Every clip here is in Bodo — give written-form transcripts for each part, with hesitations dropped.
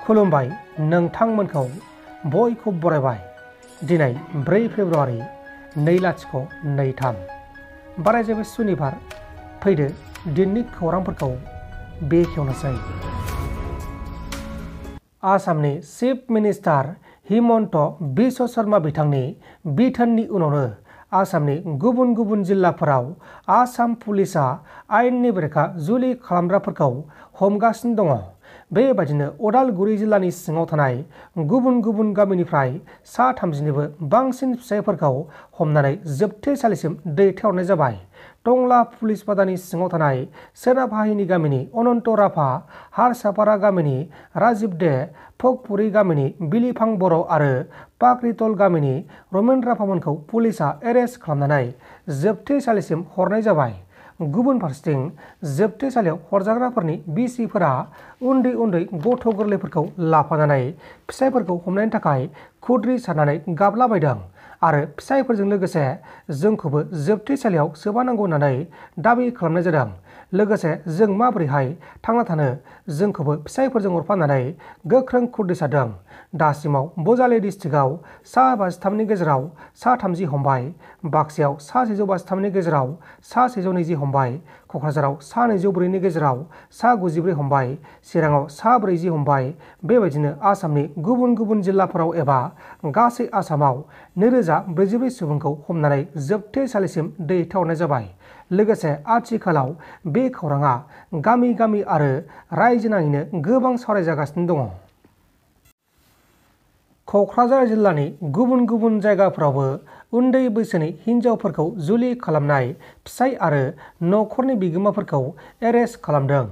खुलुमबाय नोंथांमोनखौ बयखौ बरायबाय दिनै 4 फेब्रुवारि 2023 बारायजेबो सुनिबार फैदो दिननि खौरांफोरखौ बेखेवनोसै। आसामनि चिफ मिनिस्टार हिमन्त बिश्व शर्मा बिथांनि बिथोननि उनावनो आसामनि गुबुन गुबुन जिल्लाफोराव आसाम पुलिसा आयेननि बेरेखा जुलि खालामग्राफोरखौ हमगासिनो दङ। बेबायदिनो उदालगुरि जिल्लानि सिङाव थानाय गुबुन गुबुन गामिनिफ्राय सा 30निबो बांसिन फिसायफोरखौ हमनानै जोबथेसालिसिम दैथायहरनाय जाबाय। टंला पुलिस बादानि सिङाव थानाय सेराबाहिनी गामिनि अनन्त राभा, हारसापारा गामिनि राजीव दे, फकपुरी गामिनि बिलिफां बर' आरो पाकरितल गामिनि रमेन राभामोनखौ पुलिसा एरेस्ट खालामनानै जोबथेसालिसिम हरनाय जाबाय। गुबुन फारसेथिं जोबथेसालियाव हरजाग्राफोरनि बिसिफोरा उन्दै उन्दै गथ' गोरलैफोरखौ लाफानानै फिसायफोरखौ हमनायनि थाखाय खुद्रि सारनानै गाबलाबायदों आरो फिसायफोरजों लोगोसे जोंखौबो जोबथेसालियाव सोबानांगौ होननानै दाबि खालामनाय जादों। लोगोसे जों माबोरैहाय थांना थानो जोंखौबो फिसायफोरजों हरफानानै गोख्रों खुद्रि सारदों। दासिमाव बजालि डिस्ट्रिक्टआव सा 53नि गेजेराव सा 30 हमबाय, बाक्सायाव सा 153नि गेजेराव सा 120 हमबाय, क'क्राझाराव सा 204नि गेजेराव सा 93 हमबाय, चिराङाव सा 40 हमबाय। बेबायदिनो आसामनि गुबुन गुबुन जिल्लाफोराव एबा गासै आसामाव 2044 सुबुंखौ हमनानै जोबथेसालिसिम दैथायहरनाय जाबाय। लोगोसे आथिखालाव बे खौराङा गामि गामि आरो रायजो नाङैनो गोबां सावरायजागासिनो दङ। क'क्राझार जिल्लानि गुबुन गुबुन जायगाफोरावबो उन्दै बैसोनि हिन्जावफोरखौ जुलि खालामनाय फिसाय आरो न'खरनि बिगोमाफोरखौ एरेस्ट खालामदों।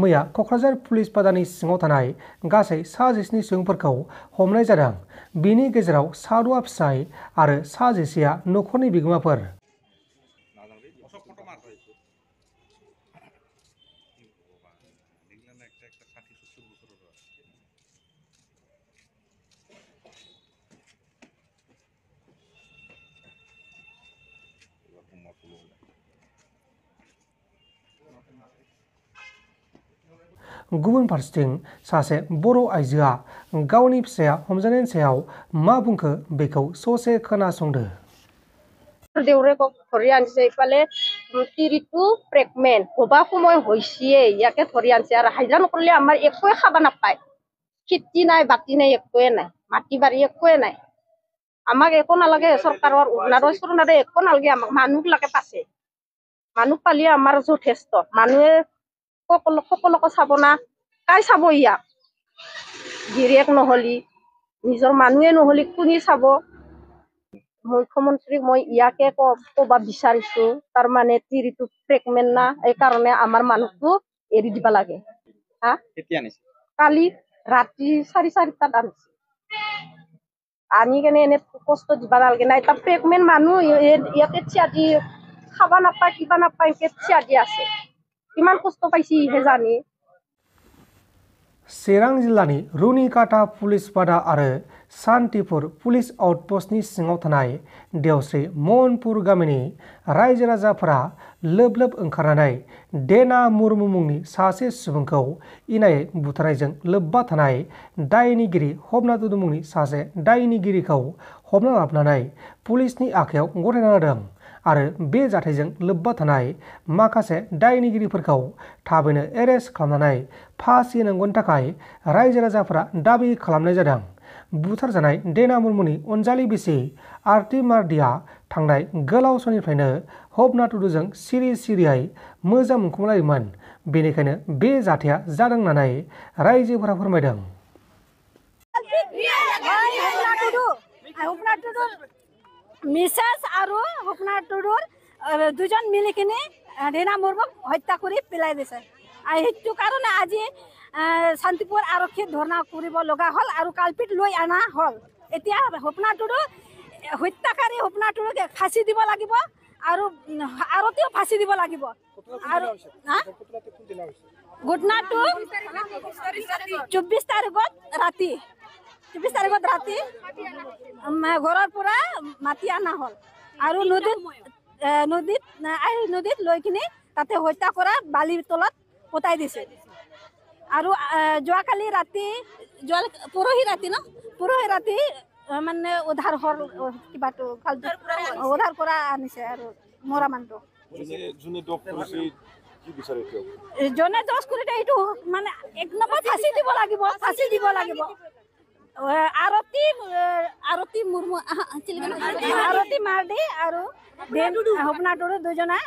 मैया क'क्राझार पुलिस बादानि सिङाव थानाय गासै सा 19 सुबुंफोरखौ हमनाय जादों। बिनि गेजेराव सा 6 फिसाय आरो सा 11आ न'खरनि बिगोमाफोर। गुबुन फारसेथिं सासे बर' आइजोआ गावनि फिसाया हमजानायनि सायाव मा बुंखो बेखौ ससे खोनासंदो। দেউৰেকক ধৰি আনিছে ইফালে তিৰিটো প্ৰেগনেণ্ট হবা সময় হৈছিয়ে ইয়াকে ধৰি আনিছে আৰু হাজিৰা নকৰিলে আমাৰ একোৱে খাব নাপায়। খেতি নাই, বাতি নাই, একোৱে নাই, মাটি বাৰী একোৱে নাই। আমাক একো নালাগে, চৰকাৰৰ অৰুণাচল একো নালাগে, আমাক মানুহবিলাকে পাছে। মানুহ পালে আমাৰ যথেষ্ট। মানুহে সকলোকে চাব না, কাই চাব ইয়াক? গিৰিয়েক নহলি, নিজৰ মানুহে নহলি কোনে চাব? মুখ্যমন্ত্ৰীক মই ইয়াকে ক'ব বিচাৰিছো, তাৰমানে তিৰিটো প্ৰেগনেণ্ট না, এইকাৰণে আমাৰ মানুহটো এৰি দিব লাগে। কালি ৰাতি 4:30টাত আনিছে। আনি কেনে এনে কষ্ট দিব নালাগে না, এটা প্ৰেগনেণ্ট মানুহ ইয়াতে থিয়া দি খাব নাপায়, কিবা নাপায়, থিয়া দি আছে। কিমান কষ্ট পাইছে ইহে জানে। चिरां जिल्लानि रुनिकाटा पुलिस बादा आरो सान्तिपुर पुलिस आउटपस्टनि सिङाव थानाय देवस्रि मोहनपुर गामिनि रायजो राजाफोरा लोब लोब ओंखारनानै देना मुर्मु मुंनि सासे सुबुंखौ इनायै बुथारनायजों लोब्बा थानाय दायनिगिरि हबना दुदु मुंनि सासे दायनिगिरिखौ हमना लाबोनानै पुलिसनि आखायाव गथायना होदों आरो बे जाथायजों लोब्बा थानाय माखासे दायनिगिरिफोरखौ थाबैनो एरेस्ट खालामनानै फासि होनांगौनि थाखाय रायजो राजाफोरा दाबि खालामनाय जादों। बुथारजानाय देना मुर्मुनि अनजालि बिसि आरती मार्डिया थांनाय गोलाव समनिफ्रायनो हबना टुडुजों सिरि सिरियै मोजां मोनखुमालायोमोन। बेनिखायनो बे जाथाया जादों होननानै रायजोफोरा फोरमायदों। মিছেছ আৰু হপনা টুডুৰ দুজন মিলি কিনে দেনা মুৰ্মুক হত্যা কৰি পেলাই দিছে। সেইটো কাৰণে আজি শান্তিপুৰ আৰক্ষীত ধৰ্ণা কৰিব লগা হ'ল আৰু কালপিত লৈ অনা হ'ল। এতিয়া হপনা টুডু হত্যাকাৰী হপনা টুডুক ফাঁচি দিব লাগিব আৰু আৰতীও ফাঁচি দিব লাগিব। আৰু ঘটনাটো 24 তাৰিখত ৰাতি ঘৰৰ পৰা মাতি অনা হ'ল আৰু নদীত লৈ কিনে তাতে হত্যা কৰা বালিৰ তলত পতাই দিছে আৰু যোৱাকালি ৰাতি পৰহি ৰাতি ন পৰহি ৰাতি মানে উদ্ধাৰ হল কিবাটো উদ্ধাৰ কৰা আনিছে আৰু মৰা মানুহটো জনে দোষ কৰিলে এইটো মানে এক নম্বৰ ফাঁচি দিব লাগিব আৰতি মুৰ্মু আৰতি মাৰ্ডি আৰু আপোনাৰ দুজনে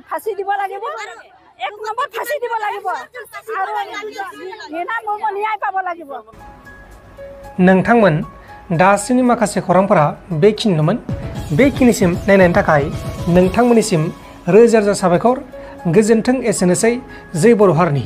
ফাঁচি দিব লাগিব এক নম্বৰ ফাঁচি দিব লাগিব আৰু হেনা মুৰ্মু ন্যায় পাব লাগিব नोंथांमोन दासिमनि माखासे खौरांफोरा बेखिनिनोमोन बेखिनिसिम नायनायनि थाखाय नोंथांमोननिसिम रोजा रोजा साबायखर गोजोन्थों एसेनोसै जै बर' हारिनि